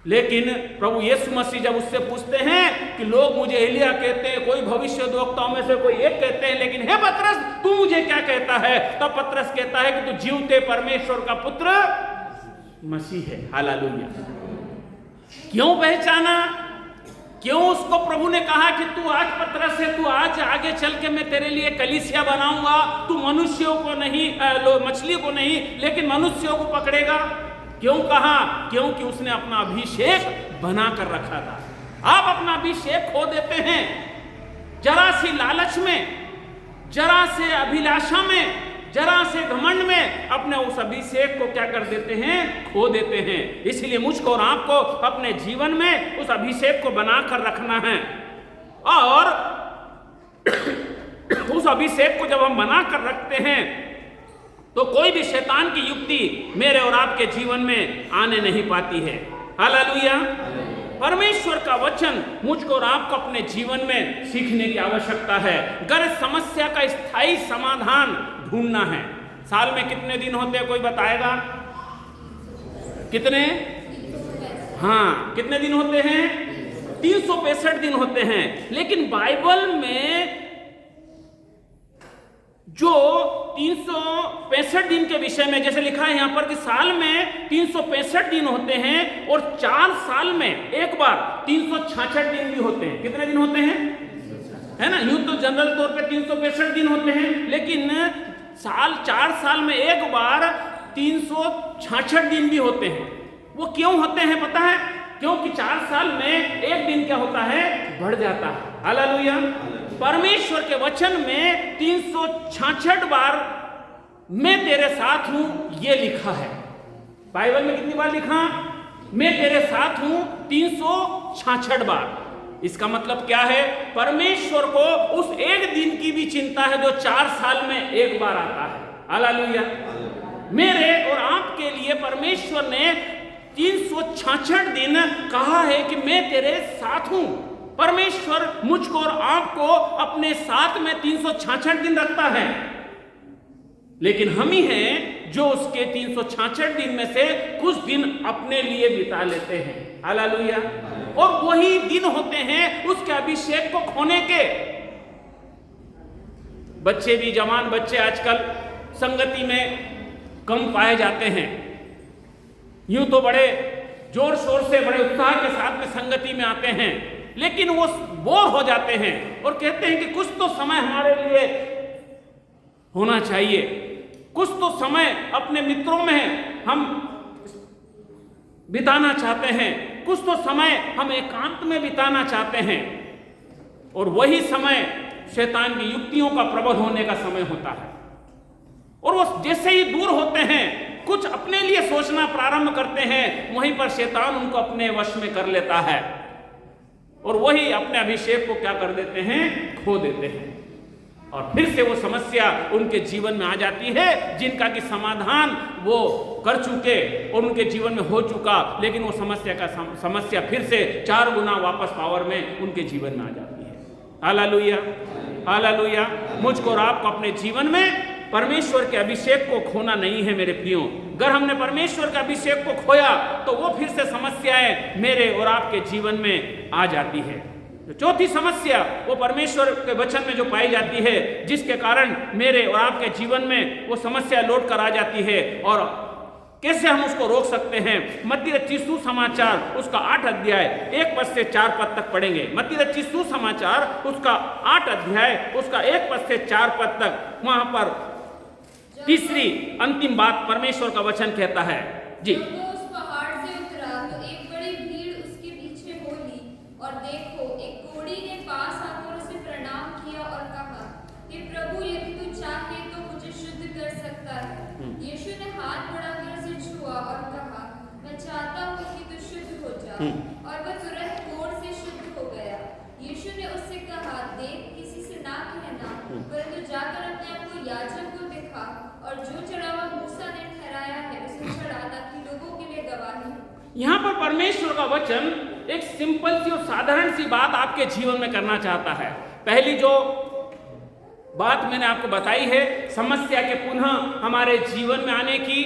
लेकिन प्रभु यीशु मसीह जब उससे पूछते हैं कि लोग मुझे एलिया कहते हैं, कोई भविष्यद्वक्ताओं में से कोई एक कहते हैं, लेकिन हे पतरस तू मुझे क्या कहता है? तब पतरस कहता है कि तू जीवते परमेश्वर का पुत्र मसीह है। हालेलुया। क्यों पहचाना? क्यों उसको प्रभु ने कहा कि तू आज पतरस है, तू आज आगे चल के मैं तेरे लिए कलीसिया बनाऊंगा, तू मनुष्यों को नहीं, मछली को नहीं लेकिन मनुष्यों को पकड़ेगा? क्यों कहा? क्योंकि उसने अपना अभिषेक बना कर रखा था। आप अपना अभिषेक खो देते हैं जरा सी लालच में, जरा से अभिलाषा में, जरा से घमंड में अपने उस अभिषेक को क्या कर देते हैं? खो देते हैं। इसलिए मुझको और आपको अपने जीवन में उस अभिषेक को बनाकर रखना है। और उस अभिषेक को जब हम बनाकर रखते हैं तो कोई भी शैतान की युक्ति मेरे और आपके जीवन में आने नहीं पाती है। हालेलुया। परमेश्वर का वचन मुझको और आपको अपने जीवन में सीखने की आवश्यकता है। अगर समस्या का स्थायी समाधान ढूंढना है। साल में कितने दिन होते हैं, कोई बताएगा? कितने? हाँ, कितने दिन होते हैं? 365 दिन होते हैं। लेकिन बाइबल में जो 365 दिन के विषय में जैसे लिखा है यहाँ पर कि साल में 365 दिन होते हैं और 4 साल में एक बार 366 दिन भी होते हैं। कितने दिन होते हैं? है ना? यूं तो जनरल तौर पे 365 दिन होते हैं, लेकिन 4 साल में एक बार 366 दिन भी होते हैं। वो क्यों होते हैं पता है? क्योंकि 4 साल में एक दिन क्या होता है? बढ़ जाता है। हालेलुया। परमेश्वर के वचन में 366 बार मैं तेरे साथ हूं ये लिखा है। बाइबल में कितनी बार लिखा? मैं तेरे साथ हूं 366 बार। इसका मतलब क्या है? परमेश्वर को उस एक दिन की भी चिंता है जो 4 साल में एक बार आता है। हालेलुया। मेरे और आपके लिए परमेश्वर ने 366 दिन कहा है कि मैं तेरे साथ हूं। परमेश्वर मुझको और आपको अपने साथ में 366 दिन रखता है, लेकिन हम ही हैं जो उसके 366 दिन में से कुछ दिन अपने लिए बिता लेते हैं। हालेलुया। और वही दिन होते हैं उसके अभिषेक को खोने के। बच्चे भी, जवान बच्चे आजकल संगति में कम पाए जाते हैं। यूं तो बड़े जोर शोर से, बड़े उत्साह के साथ में संगति में आते हैं, लेकिन वो बोर हो जाते हैं और कहते हैं कि कुछ तो समय हमारे लिए होना चाहिए, कुछ तो समय अपने मित्रों में हम बिताना चाहते हैं, कुछ तो समय हम एकांत में बिताना चाहते हैं। और वही समय शैतान की युक्तियों का प्रबल होने का समय होता है। और वो जैसे ही दूर होते हैं कुछ अपने लिए सोचना प्रारंभ करते हैं, वहीं पर शैतान उनको अपने वश में कर लेता है और वही अपने अभिषेक को क्या कर देते हैं, खो देते हैं और फिर से वो समस्या उनके जीवन में आ जाती है जिनका कि समाधान वो कर चुके और उनके जीवन में हो चुका, लेकिन वो समस्या फिर से 4 गुना वापस पावर में उनके जीवन में आ जाती है। Hallelujah, hallelujah. मुझको और आपको अपने जीवन में परमेश्वर के अभिषेक को खोना नहीं है मेरे प्रियो। अगर हमने परमेश्वर के अभिषेक को खोया तो वो फिर से समस्याएं मेरे और आपके जीवन में आ जाती है। चौथी समस्या वो परमेश्वर के वचन में जो पाई जाती है, जिसके कारण मेरे और आपके जीवन में वो समस्या लौट कर आ जाती है और कैसे हम उसको रोक सकते हैं। मत्ती रचित सुसमाचार उसका 8 अध्याय 1 पद से 4 पद तक पढ़ेंगे। मत्ती रचित सुसमाचार उसका 8 अध्याय उसका 1 पद से 4 पद तक, वहां पर तीसरी अंतिम बात परमेश्वर का वचन कहता है जी। जब वो उस पहाड़ से उतरा तो एक बड़ी भीड़ उसके पीछे हो ली और देखो एक कोढ़ी ने पास आकर उसे प्रणाम किया और कहा कि प्रभु यदि तू चाहे तो मुझे शुद्ध कर सकता है। यीशु ने हाथ बढ़ाकर उसे छुआ और कहा मैं चाहता हूँ कि तू शुद्ध हो जा, और वह तुरंत कोढ़ से शुद्ध हो गया। यीशु ने उससे कहा देख किसी से ना कहना, परंतु जाकर अपने आप को याजक को दिखा और जो चढ़ावा मूसा ने ठहराया है उसे चढ़ा, ताकि लोगों के लिए गवाही हो। यहाँ पर परमेश्वर का वचन एक सिंपल सी और साधारण सी बात आपके जीवन में करना चाहता है। पहली जो बात मैंने आपको बताई है समस्या के पुनः हमारे जीवन में आने की,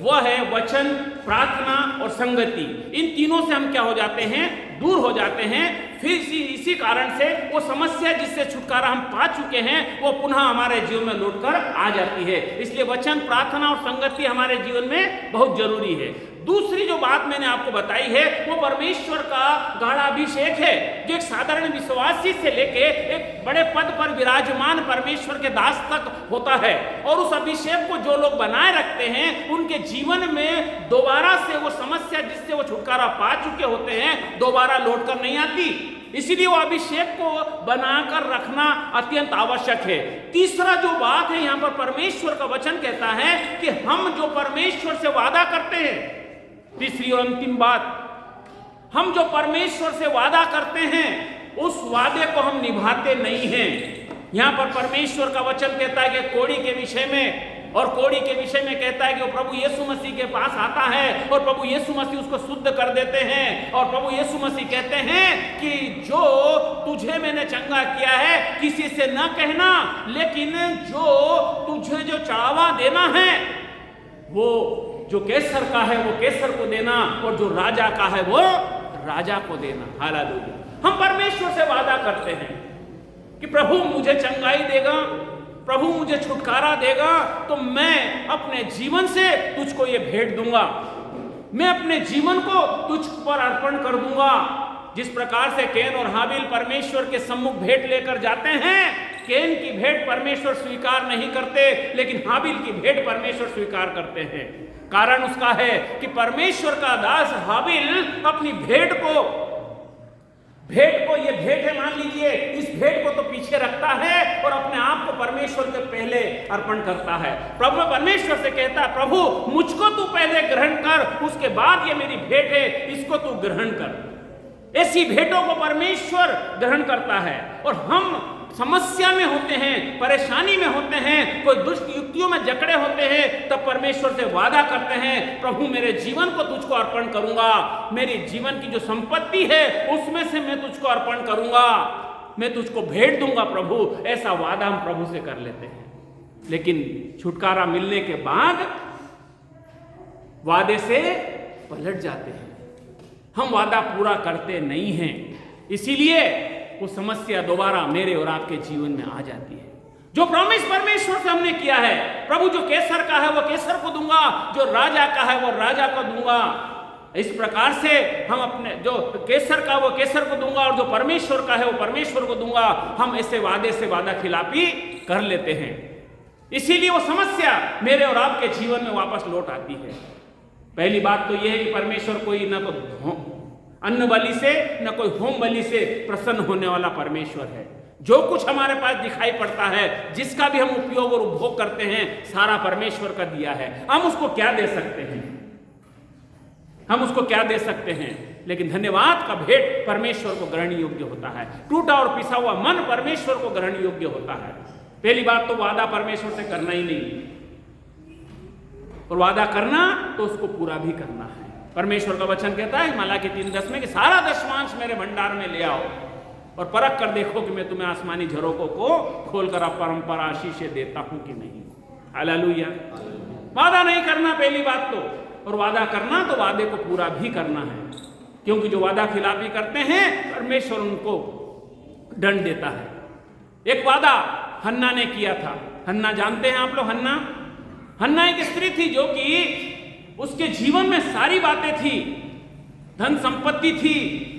वह है वचन, प्रार्थना और संगति। इन तीनों से हम क्या हो जाते हैं, दूर हो जाते हैं। फिर इसी कारण से वो समस्या जिससे छुटकारा हम पा चुके हैं वो पुनः हमारे जीवन में लौटकर आ जाती है। इसलिए वचन, प्रार्थना और संगति हमारे जीवन में बहुत जरूरी है। दूसरी जो बात मैंने आपको बताई है वो परमेश्वर का गाढ़ा अभिषेक है, जो एक साधारण विश्वासी से लेके एक बड़े पद पर विराजमान परमेश्वर के दास तक होता है। और उस अभिषेक को जो लोग बनाए रखते हैं उनके जीवन में दोबारा से वो समस्या जिससे वो छुटकारा पा चुके होते हैं दोबारा लौटकर नहीं आती। इसीलिए वो अभिषेक को बनाकर रखना अत्यंत आवश्यक है। तीसरा जो बात है यहाँ पर परमेश्वर का वचन कहता है कि हम जो परमेश्वर से वादा करते हैं, तीसरी और अंतिम बात, हम जो परमेश्वर से वादा करते हैं उस वादे को हम निभाते नहीं हैं। यहाँ पर परमेश्वर का वचन कहता है कि कोढ़ी के विषय में, और कोढ़ी के विषय में कहता है कि वो प्रभु यीशु मसीह के पास आता है और प्रभु यीशु मसीह उसको शुद्ध कर देते हैं। और प्रभु यीशु मसीह कहते हैं कि जो तुझे मैंने चंगा किया है किसी से न कहना, लेकिन जो तुझे जो चढ़ावा देना है वो जो कैसर का है वो कैसर को देना, और जो राजा का है वो राजा को देना। हालेलुया। हम परमेश्वर से वादा करते हैं कि प्रभु मुझे चंगाई देगा, प्रभु मुझे छुटकारा देगा, तो मैं अपने जीवन से तुझको ये भेंट दूंगा, मैं अपने जीवन को तुझ पर अर्पण कर दूंगा। जिस प्रकार से कैन और हाबिल परमेश्वर के सम्मुख भेंट लेकर जाते हैं, कैन की भेंट परमेश्वर स्वीकार नहीं करते, लेकिन हाबिल की भेंट परमेश्वर स्वीकार करते हैं। कारण उसका है कि परमेश्वर का दास हाबिल अपनी भेंट को ये भेंट है मान लीजिए, इस भेंट को तो पीछे रखता है और अपने आप को परमेश्वर के पहले अर्पण करता है। प्रभु परमेश्वर से कहता है प्रभु मुझको तू पहले ग्रहण कर, उसके बाद ये मेरी भेंट है इसको तू ग्रहण कर। ऐसी भेंटों को परमेश्वर ग्रहण करता है। और हम समस्या में होते हैं, परेशानी में होते हैं, कोई दुष्ट युक्तियों में जकड़े होते हैं, तब परमेश्वर से वादा करते हैं प्रभु मेरे जीवन को तुझको अर्पण करूंगा, मेरी जीवन की जो संपत्ति है उसमें से मैं तुझको अर्पण करूंगा, मैं तुझको भेंट दूंगा प्रभु। ऐसा वादा हम प्रभु से कर लेते हैं। लेकिन छुटकारा मिलने के बाद वादे से पलट जाते हैं, हम वादा पूरा करते नहीं हैं। इसीलिए वो समस्या दोबारा मेरे और आपके जीवन में आ जाती है। जो प्रॉमिस परमेश्वर से हमने किया है, प्रभु जो कैसर का है वो कैसर को दूंगा, जो राजा का है वो राजा को दूंगा, इस प्रकार से हम अपने जो कैसर का वो कैसर को दूंगा और जो परमेश्वर का है वो परमेश्वर को दूंगा, हम ऐसे वादे से वादा खिलाफी कर लेते हैं। इसीलिए वो समस्या मेरे और आपके जीवन में वापस लौट आती है। पहली बात तो यह है कि परमेश्वर कोई न तो अन्न बलि से न कोई होम बलि से प्रसन्न होने वाला परमेश्वर है। जो कुछ हमारे पास दिखाई पड़ता है, जिसका भी हम उपयोग और उपभोग करते हैं, सारा परमेश्वर का दिया है। हम उसको क्या दे सकते हैं? हम उसको क्या दे सकते हैं? लेकिन धन्यवाद का भेंट परमेश्वर को ग्रहण योग्य होता है। टूटा और पिसा हुआ मन परमेश्वर को ग्रहण योग्य होता है। पहली बात तो वादा परमेश्वर से करना ही नहीं, और वादा करना तो उसको पूरा भी करना है। परमेश्वर का वचन कहता है मलाकी 3:10 में कि सारा दशमांश मेरे भंडार में ले आओ और परख कर देखो कि मैं तुम्हें आसमानी झरोकों को खोलकर अपरंपरा आशीष देता हूं कि नहीं। हालेलुया। वादा नहीं करना पहली बात तो, और वादा करना तो वादे को पूरा भी करना है, क्योंकि जो वादा खिलाफी करते हैं परमेश्वर उनको दंड देता है। एक वादा हन्ना ने किया था। हन्ना जानते हैं आप लोग? हन्ना एक स्त्री थी जो कि उसके जीवन में सारी बातें थी, धन संपत्ति थी,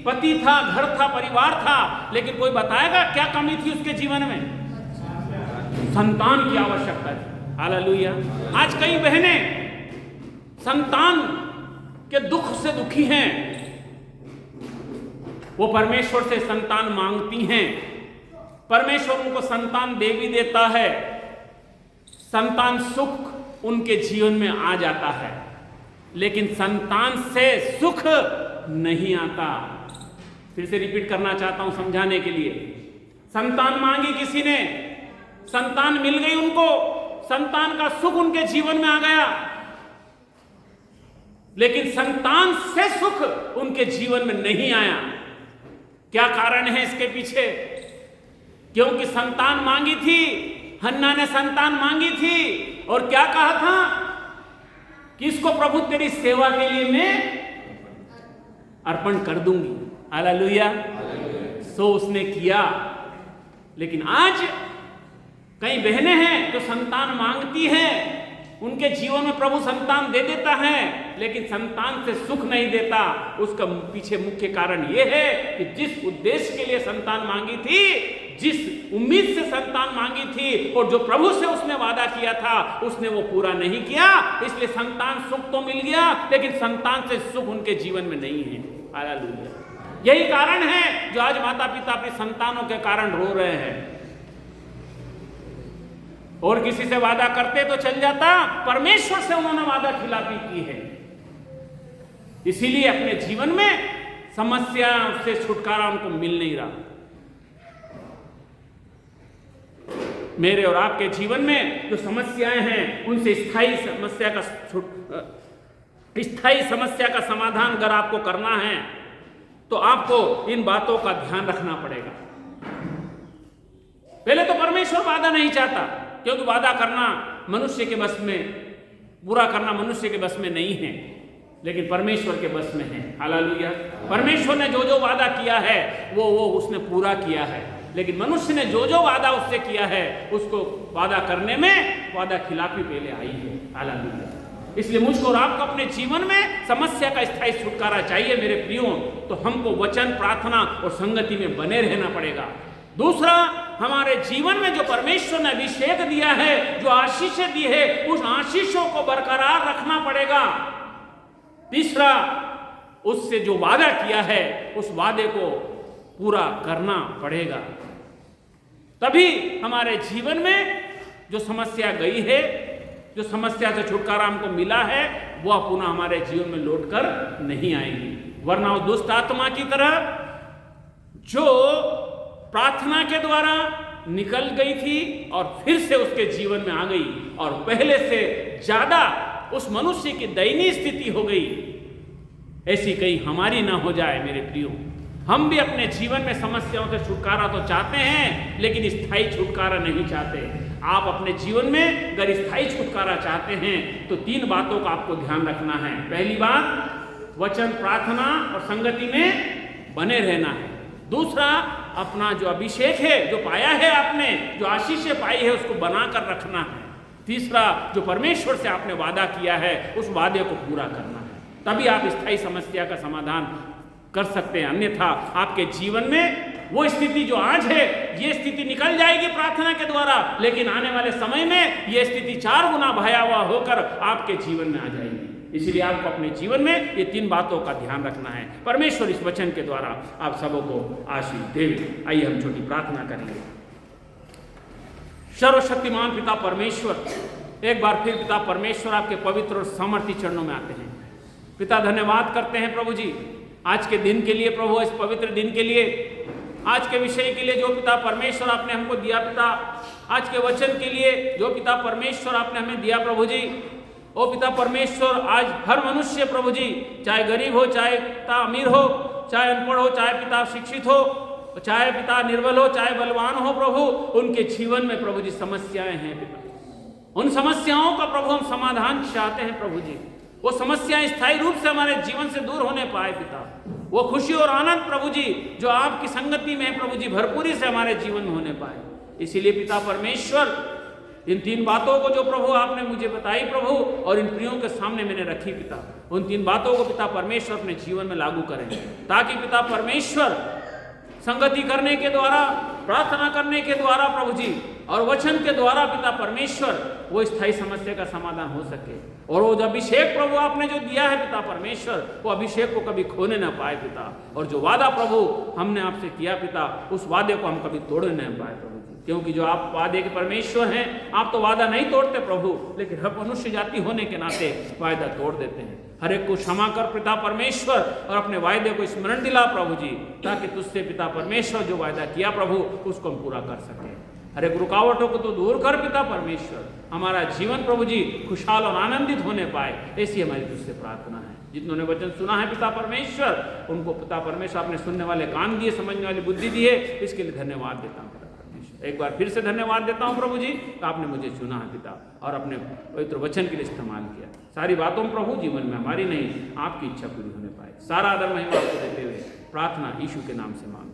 पति था, घर था, परिवार था, लेकिन कोई बताएगा क्या कमी थी उसके जीवन में? संतान की आवश्यकता थी। हालेलुया। आज कई बहनें संतान के दुख से दुखी हैं, वो परमेश्वर से संतान मांगती हैं, परमेश्वर उनको संतान दे भी देता है, संतान सुख उनके जीवन में आ जाता है, लेकिन संतान से सुख नहीं आता। फिर से रिपीट करना चाहता हूं समझाने के लिए। संतान मांगी किसी ने, संतान मिल गई उनको, संतान का सुख उनके जीवन में आ गया, लेकिन संतान से सुख उनके जीवन में नहीं आया। क्या कारण है इसके पीछे? क्योंकि संतान मांगी थी, हन्ना ने संतान मांगी थी, और क्या कहा था कि इसको प्रभु तेरी सेवा के लिए मैं अर्पण कर दूंगी। हालेलुया। सो उसने किया। लेकिन आज कई बहनें हैं जो संतान मांगती हैं, उनके जीवन में प्रभु संतान दे देता है, लेकिन संतान से सुख नहीं देता। उसका पीछे मुख्य कारण यह है कि जिस उद्देश्य के लिए संतान मांगी थी, जिस उम्मीद से संतान मांगी थी, और जो प्रभु से उसने वादा किया था, उसने वो पूरा नहीं किया। इसलिए संतान सुख तो मिल गया, लेकिन संतान से सुख उनके जीवन में नहीं है। हालेलुया। यही कारण है जो आज माता पिता अपनी संतानों के कारण रो रहे हैं। और किसी से वादा करते तो चल जाता, परमेश्वर से उन्होंने वादा खिलाफी की है। इसीलिए अपने जीवन में समस्या से छुटकारा उनको मिल नहीं रहा। मेरे और आपके जीवन में जो समस्याएं हैं, उनसे स्थायी समस्या का समाधान अगर आपको करना है, तो आपको इन बातों का ध्यान रखना पड़ेगा। पहले तो परमेश्वर वादा नहीं चाहता, क्योंकि वादा करना मनुष्य के बस में, पूरा करना मनुष्य के बस में नहीं है, लेकिन परमेश्वर के बस में है। हालेलुया। परमेश्वर ने जो जो वादा किया है वो उसने पूरा किया है, लेकिन मनुष्य ने जो जो वादा उससे किया है, उसको वादा करने में वादा खिलाफी पहले आई है। हालेलुया। इसलिए मुझको और आपको अपने जीवन में समस्या का स्थायी छुटकारा चाहिए मेरे प्रियो, तो हमको वचन, प्रार्थना और संगति में बने रहना पड़ेगा। दूसरा, हमारे जीवन में जो परमेश्वर ने अभिषेक दिया है, जो आशीषें दी है, उस आशीषों को बरकरार रखना पड़ेगा। तीसरा, उससे जो वादा किया है उस वादे को पूरा करना पड़ेगा। तभी हमारे जीवन में जो समस्या गई है, जो समस्या से छुटकारा हमको मिला है, वह पुनः हमारे जीवन में लौट कर नहीं आएगी। वरना उस दुष्ट आत्मा की तरह जो प्रार्थना के द्वारा निकल गई थी और फिर से उसके जीवन में आ गई, और पहले से ज्यादा उस मनुष्य की दयनीय स्थिति हो गई, ऐसी कहीं हमारी ना हो जाए मेरे प्रियो। हम भी अपने जीवन में समस्याओं से छुटकारा तो चाहते हैं, लेकिन स्थायी छुटकारा नहीं चाहते। आप अपने जीवन में अगर स्थायी छुटकारा चाहते हैं तो 3 बातों का आपको ध्यान रखना है। पहली बात, वचन, प्रार्थना और संगति में बने रहना है। दूसरा, अपना जो अभिषेक है, जो पाया है आपने, जो आशीषें पाई है, उसको बनाकर रखना है। तीसरा, जो परमेश्वर से आपने वादा किया है, उस वादे को पूरा करना है। तभी आप स्थायी समस्या का समाधान कर सकते हैं। अन्यथा आपके जीवन में वो स्थिति जो आज है, ये स्थिति निकल जाएगी प्रार्थना के द्वारा, लेकिन आने वाले समय में ये स्थिति 4 गुना भयावह होकर आपके जीवन में आ जाएगी। इसीलिए आपको अपने जीवन में ये 3 बातों का ध्यान रखना है। परमेश्वर इस वचन के द्वारा आप सबों को आशीष दे। आइए हम छोटी प्रार्थना करेंगे। सर्वशक्तिमान पिता परमेश्वर, एक बार फिर पिता परमेश्वर आपके पवित्र और सामर्थी चरणों में आते हैं। पिता धन्यवाद करते हैं प्रभु जी आज के दिन के लिए, प्रभु इस पवित्र दिन के लिए, आज के विषय के लिए जो पिता परमेश्वर आपने हमको दिया पिता, आज के वचन के लिए जो पिता परमेश्वर आपने हमें दिया प्रभु जी। ओ पिता परमेश्वर, आज हर मनुष्य प्रभु जी, चाहे गरीब हो, चाहे पिता अमीर हो, चाहे अनपढ़ हो, चाहे पिता शिक्षित हो, चाहे पिता निर्बल हो, चाहे बलवान हो प्रभु, उनके जीवन में प्रभु जी समस्याएं हैं पिता। उन समस्याओं का प्रभु हम समाधान चाहते हैं प्रभु जी। वो समस्याएं स्थायी रूप से हमारे जीवन से दूर होने पाए पिता। वो खुशी और आनंद प्रभु जी जो आपकी संगति में है प्रभु जी, भरपूरी से हमारे जीवन में होने पाए। इसीलिए पिता परमेश्वर इन 3 बातों को जो प्रभु आपने मुझे बताई प्रभु, और इन प्रियों के सामने मैंने रखी पिता, उन 3 बातों को पिता परमेश्वर अपने जीवन में लागू करें, ताकि पिता परमेश्वर संगति करने के द्वारा, प्रार्थना करने के द्वारा प्रभु जी, और वचन के द्वारा पिता परमेश्वर वो स्थायी समस्या का समाधान हो सके। और वो जो अभिषेक प्रभु आपने जो दिया है पिता परमेश्वर, वो अभिषेक को कभी खोने ना पाए पिता। और जो वादा प्रभु हमने आपसे किया पिता, उस वादे को हम कभी तोड़ नहीं पाए प्रभु जी, क्योंकि जो आप वादे के परमेश्वर हैं, आप तो वादा नहीं तोड़ते प्रभु, लेकिन हम मनुष्य जाति होने के नाते वायदा तोड़ देते हैं। हर एक को क्षमा कर पिता परमेश्वर, और अपने वायदे को स्मरण दिला प्रभु जी, ताकि तुझसे पिता परमेश्वर जो वायदा किया प्रभु उसको हम पूरा कर सकें। हर एक रुकावटों को तो दूर कर पिता परमेश्वर, हमारा जीवन प्रभु जी खुशहाल और आनंदित होने पाए, ऐसी हमारी तुझसे प्रार्थना है। जितनों ने वचन सुना है पिता परमेश्वर, उनको पिता परमेश्वर आपने सुनने वाले कान दिए, समझने वाली बुद्धि दी है, इसके लिए धन्यवाद देता हूँ पिता परमेश्वर। एक बार फिर से धन्यवाद देता हूँ प्रभु जी, आपने मुझे चुना है पिता, और अपने पवित्र वचन के लिए इस्तेमाल किया। सारी बातों प्रभु जीवन में हमारी नहीं, आपकी इच्छा पूरी होने पाए। सारा आदर महिमा आपको देते हुए प्रार्थना यीशु के नाम से मांग